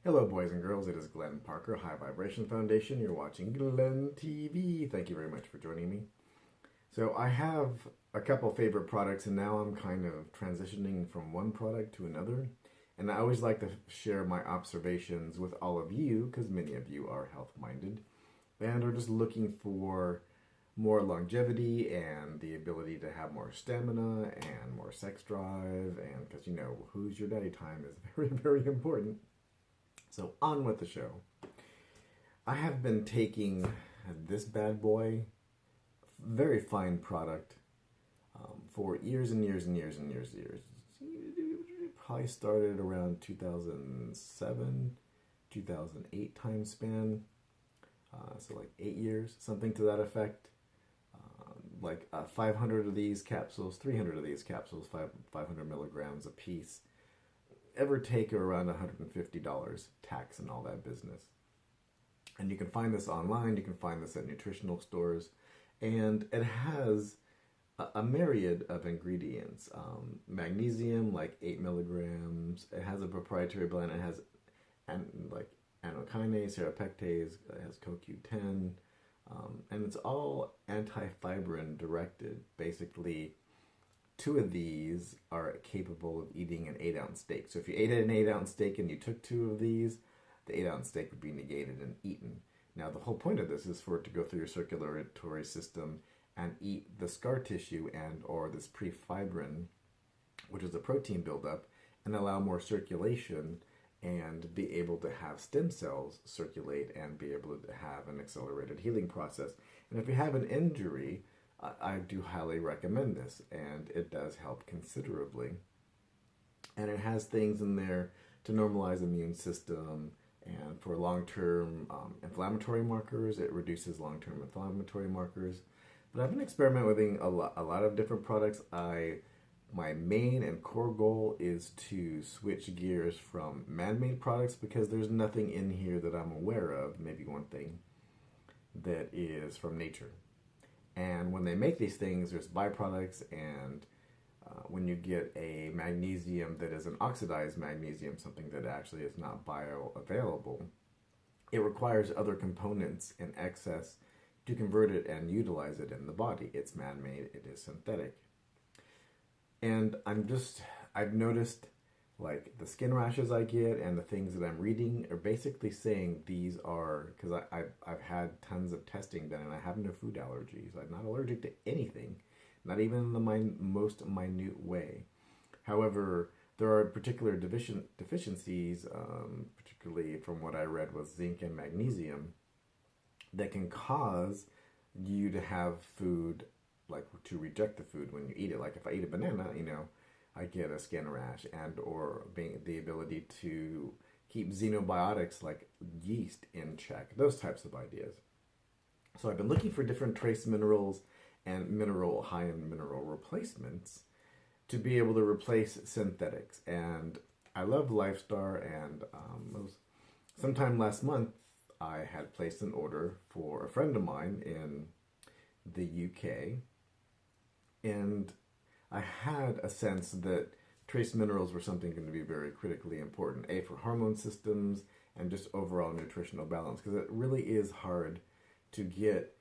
Hello, boys and girls. It is Glenn Parker, High Vibration Foundation. You're watching Glenn TV. Thank you very much for joining me. So I have a couple favorite products, and now I'm kind of transitioning from one product to another. And I always like to share my observations with all of you, because many of you are health-minded and are just looking for more longevity and the ability to have more stamina and more sex drive. And because, you know, who's your daddy time is very, very important. So on with the show. I have been taking this bad boy, very fine product, for years and years and years and years and years. It probably started around 2007, 2008 time span. So like 8 years, something to that effect. 500 of these capsules, 300 of these capsules, 500 milligrams a piece, ever take around $150 tax and all that business. And you can find this online, you can find this at nutritional stores, and it has a myriad of ingredients. Magnesium, like 8 milligrams. It has a proprietary blend. It has anokinase, serapectase. It has CoQ10. And it's all anti-fibrin directed. Basically, 2 of these are capable of eating an 8-ounce steak. So if you ate an 8-ounce steak and you took 2 of these, the 8-ounce steak would be negated and eaten. Now, the whole point of this is for it to go through your circulatory system and eat the scar tissue and or this prefibrin, which is a protein buildup, and allow more circulation and be able to have stem cells circulate and be able to have an accelerated healing process. And if you have an injury, I do highly recommend this, and it does help considerably. And it has things in there to normalize the immune system, and for long-term inflammatory markers, it reduces long-term inflammatory markers. But I've been experimenting with a lot of different products. My main and core goal is to switch gears from man-made products, because there's nothing in here that I'm aware of, maybe one thing, that is from nature. And when they make these things, there's byproducts, and when you get a magnesium that is an oxidized magnesium, something that actually is not bioavailable, it requires other components in excess to convert it and utilize it in the body. It's man-made, it is synthetic. And I've noticed, like, the skin rashes I get and the things that I'm reading are basically saying these are, because I've had tons of testing done and I have no food allergies. I'm not allergic to anything, not even in the most minute way. However, there are particular deficiencies, particularly from what I read was zinc and magnesium, that can cause you to have food, like to reject the food when you eat it. Like if I eat a banana, you know, I get a skin rash, and or being the ability to keep xenobiotics like yeast in check, those types of ideas. So I've been looking for different trace minerals and high-end mineral replacements to be able to replace synthetics. And I love LifeStar, and sometime last month I had placed an order for a friend of mine in the UK, and I had a sense that trace minerals were something going to be very critically important, for hormone systems and just overall nutritional balance, because it really is hard to get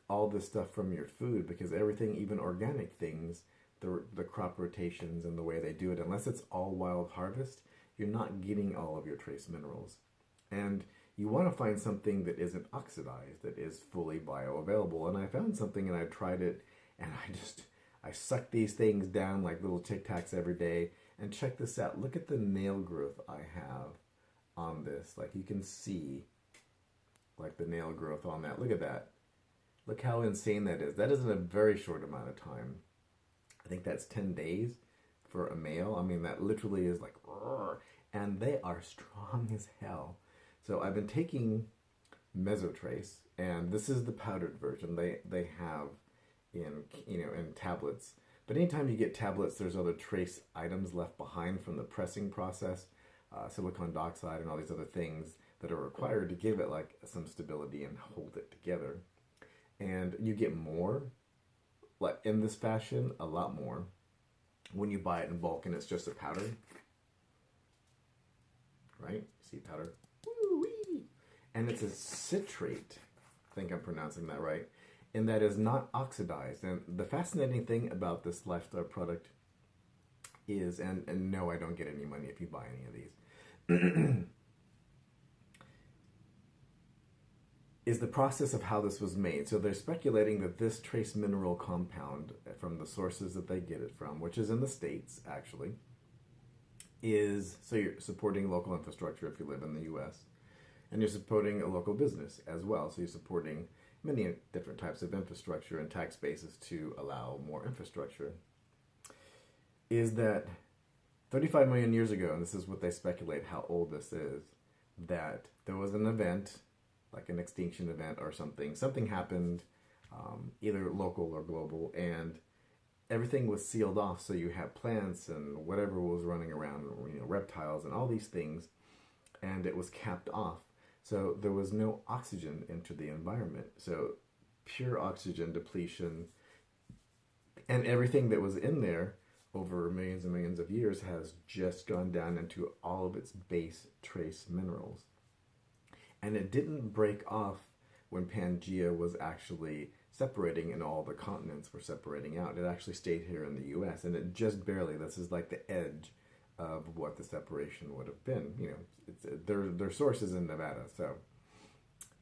all this stuff from your food, because everything, even organic things, the crop rotations and the way they do it, unless it's all wild harvest, you're not getting all of your trace minerals. And you want to find something that isn't oxidized, that is fully bioavailable. And I found something and I tried it, and I suck these things down like little Tic Tacs every day. And check this out. Look at the nail growth I have on this. Like, you can see, like, the nail growth on that. Look at that. Look how insane that is. That is in a very short amount of time. I think that's 10 days for a male. I mean, that literally is like, and they are strong as hell. So I've been taking Mesotrace, and this is the powdered version. They have in tablets. But anytime you get tablets, there's other trace items left behind from the pressing process, silicon dioxide and all these other things that are required to give it like some stability and hold it together. And you get more, like in this fashion, a lot more, when you buy it in bulk and it's just a powder. Right? seed powder. Woo-wee. And it's a citrate, I think I'm pronouncing that right, and that is not oxidized. And the fascinating thing about this lifestyle product is, and no, I don't get any money if you buy any of these, is the process of how this was made. So they're speculating that this trace mineral compound, from the sources that they get it from, which is in the States actually, is, so you're supporting local infrastructure if you live in the US, and you're supporting a local business as well. So you're supporting many different types of infrastructure and tax bases to allow more infrastructure. Is that 35 million years ago, and this is what they speculate how old this is, that there was an event, like an extinction event or something. Something happened, either local or global, and everything was sealed off. So you had plants and whatever was running around, reptiles and all these things, and it was capped off. So there was no oxygen into the environment. So pure oxygen depletion, and everything that was in there over millions and millions of years has just gone down into all of its base trace minerals. And it didn't break off when Pangea was actually separating and all the continents were separating out. It actually stayed here in the US, and it just barely, this is like the edge of what the separation would have been. It's their source is in Nevada, so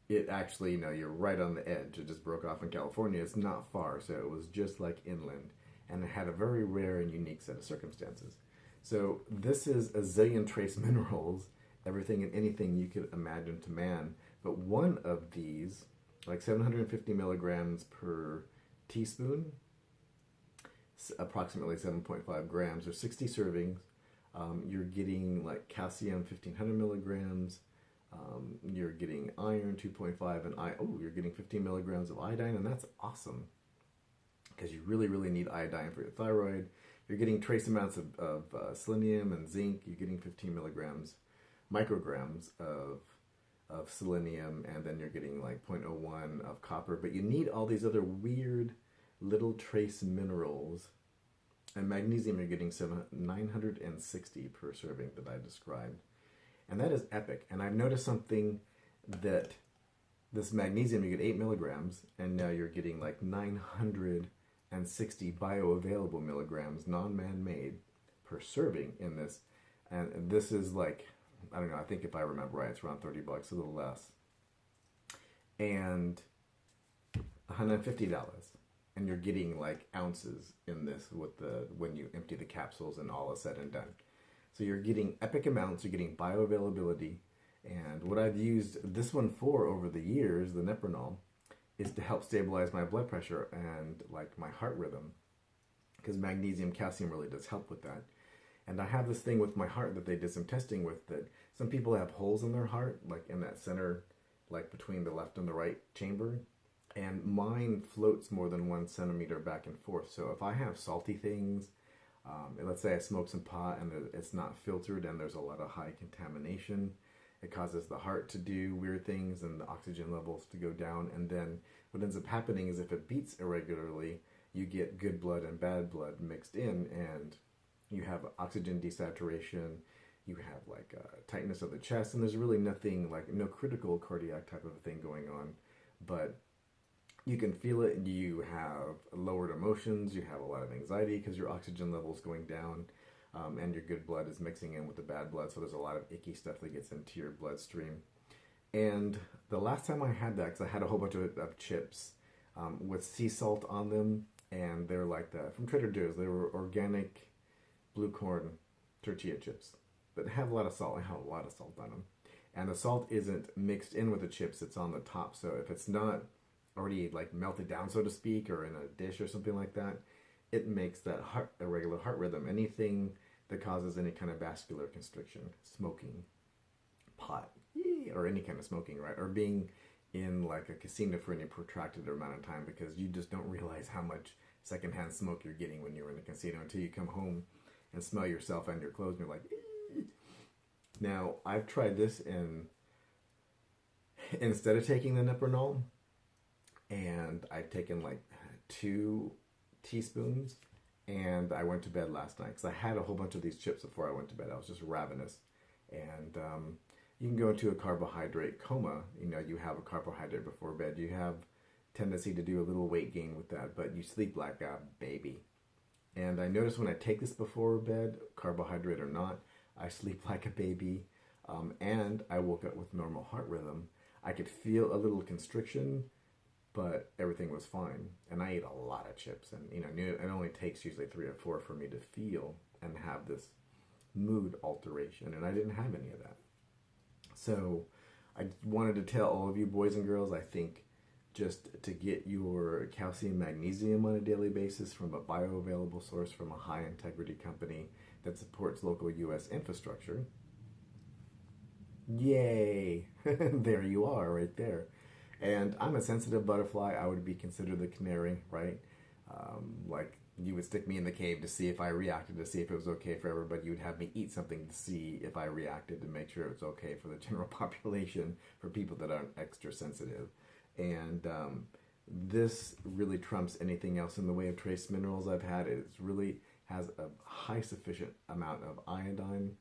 it actually, you're right on the edge. It just broke off in California. It's not far, so it was just like inland, and it had a very rare and unique set of circumstances. So this is a zillion trace minerals, everything and anything you could imagine to man. But one of these, like 750 milligrams per teaspoon, approximately 7.5 grams, or 60 servings. You're getting like calcium 1500 milligrams. You're getting iron 2.5, and you're getting 15 milligrams of iodine, and that's awesome because you really, really need iodine for your thyroid. You're getting trace amounts of selenium and zinc. You're getting 15 micrograms of selenium, and then you're getting like 0.01 of copper. But you need all these other weird little trace minerals. And magnesium, you're getting 960 per serving that I described. And that is epic. And I've noticed something, that this magnesium, you get 8 milligrams, and now you're getting like 960 bioavailable milligrams, non-man-made, per serving in this. And this is like, I don't know, I think if I remember right, it's around $30, a little less. And $150. And you're getting like ounces in this when you empty the capsules and all is said and done. So you're getting epic amounts, you're getting bioavailability. And what I've used this one for over the years, the Neprinol, is to help stabilize my blood pressure and like my heart rhythm. Because magnesium, calcium really does help with that. And I have this thing with my heart that they did some testing with, that some people have holes in their heart, like in that center, like between the left and the right chamber. And mine floats more than 1 centimeter back and forth. So if I have salty things, let's say I smoke some pot and it's not filtered and there's a lot of high contamination, it causes the heart to do weird things and the oxygen levels to go down. And then what ends up happening is if it beats irregularly, you get good blood and bad blood mixed in, and you have oxygen desaturation, you have like tightness of the chest, and there's really nothing, like no critical cardiac type of thing going on, but you can feel it. You have lowered emotions, you have a lot of anxiety because your oxygen level is going down, and your good blood is mixing in with the bad blood, so there's a lot of icky stuff that gets into your bloodstream. And the last time I had that, because I had a whole bunch of chips with sea salt on them, and they're like from Trader Joe's, they were organic blue corn tortilla chips that have a lot of salt. I have a lot of salt on them, and the salt isn't mixed in with the chips, it's on the top. So if it's not already like melted down, so to speak, or in a dish or something like that, it makes that irregular heart rhythm. Anything that causes any kind of vascular constriction, smoking, pot, or any kind of smoking, right? Or being in like a casino for any protracted amount of time, because you just don't realize how much secondhand smoke you're getting when you're in a casino until you come home and smell yourself and your clothes and you're like, eee. Now, I've tried this instead of taking the Neprinol, and I've taken like 2 teaspoons, and I went to bed last night because I had a whole bunch of these chips before I went to bed. I was just ravenous, and you can go into a carbohydrate coma. You know, you have a carbohydrate before bed. You have tendency to do a little weight gain with that, but you sleep like a baby. And I notice when I take this before bed, carbohydrate or not, I sleep like a baby. And I woke up with normal heart rhythm. I could feel a little constriction, but everything was fine. And I ate a lot of chips. And, you know, it only takes usually 3 or 4 for me to feel and have this mood alteration. And I didn't have any of that. So I wanted to tell all of you boys and girls, I think just to get your calcium magnesium on a daily basis from a bioavailable source from a high integrity company that supports local U.S. infrastructure. Yay! There you are right there. And I'm a sensitive butterfly. I would be considered the canary, right? Like you would stick me in the cave to see if I reacted, to see if it was okay for everybody. You would have me eat something to see if I reacted, to make sure it was okay for the general population, for people that aren't extra sensitive. And this really trumps anything else in the way of trace minerals I've had. It really has a high sufficient amount of iodine.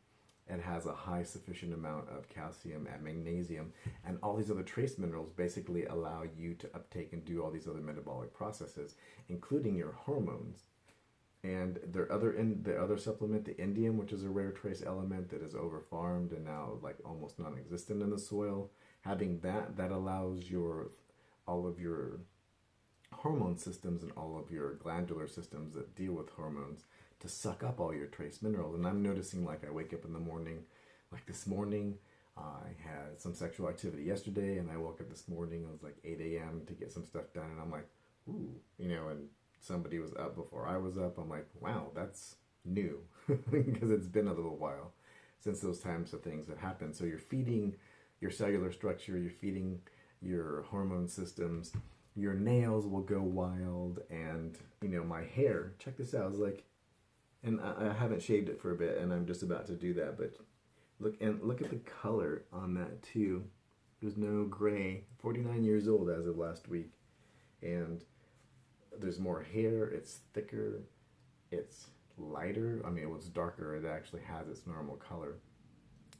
It has a high sufficient amount of calcium and magnesium. And all these other trace minerals basically allow you to uptake and do all these other metabolic processes, including your hormones. And their other supplement, the indium, which is a rare trace element that is over-farmed and now like almost non-existent in the soil, having that allows all of your hormone systems and all of your glandular systems that deal with hormones to suck up all your trace minerals. And I'm noticing, like, I wake up in the morning, like this morning, I had some sexual activity yesterday, and I woke up this morning, it was like 8 a.m. to get some stuff done, and I'm like, ooh, you know, and somebody was up before I was up. I'm like, wow, that's new, because it's been a little while since those types of things have happened. So you're feeding your cellular structure, you're feeding your hormone systems, your nails will go wild, and, you know, my hair, check this out, I was like, and I haven't shaved it for a bit, and I'm just about to do that, but look at the color on that too. There's no gray. 49 years old as of last week, and there's more hair, it's thicker, it's lighter. I mean, it was darker, it actually has its normal color.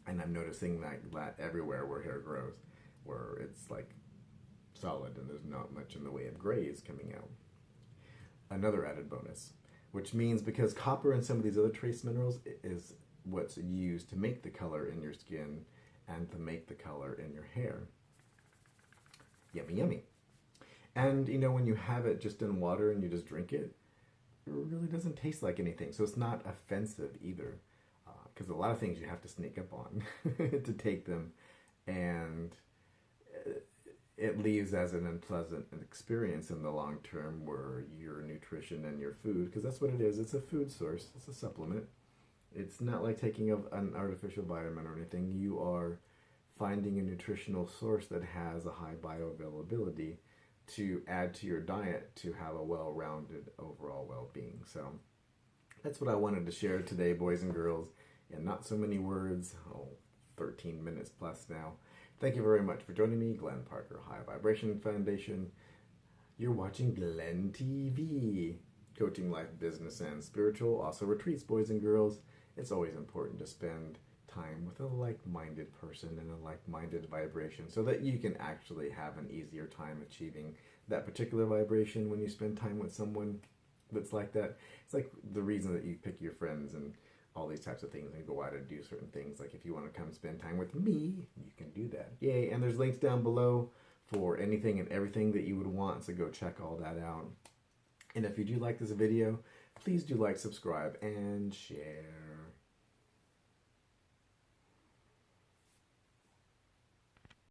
And I'm noticing that everywhere where hair grows, where it's like solid and there's not much in the way of grays coming out. Another added bonus, which means because copper and some of these other trace minerals is what's used to make the color in your skin and to make the color in your hair. Yummy, yummy. And, you know, when you have it just in water and you just drink it, it really doesn't taste like anything. So it's not offensive either, because a lot of things you have to sneak up on to take them, and it leaves as an unpleasant experience in the long term where your nutrition and your food, because that's what it is, it's a food source, it's a supplement. It's not like taking an artificial vitamin or anything. You are finding a nutritional source that has a high bioavailability to add to your diet to have a well-rounded overall well-being. So that's what I wanted to share today, boys and girls, in not so many words, 13 minutes plus now. Thank you very much for joining me, Glenn Parker, High Vibration Foundation. You're watching Glenn TV, coaching life, business, and spiritual, also retreats, boys and girls. It's always important to spend time with a like-minded person and a like-minded vibration so that you can actually have an easier time achieving that particular vibration when you spend time with someone that's like that. It's like the reason that you pick your friends and all these types of things and go out and do certain things. Like if you want to come spend time with me, you can do that. Yay. And there's links down below for anything and everything that you would want, so go check all that out. And if you do like this video, please do like, subscribe, and share.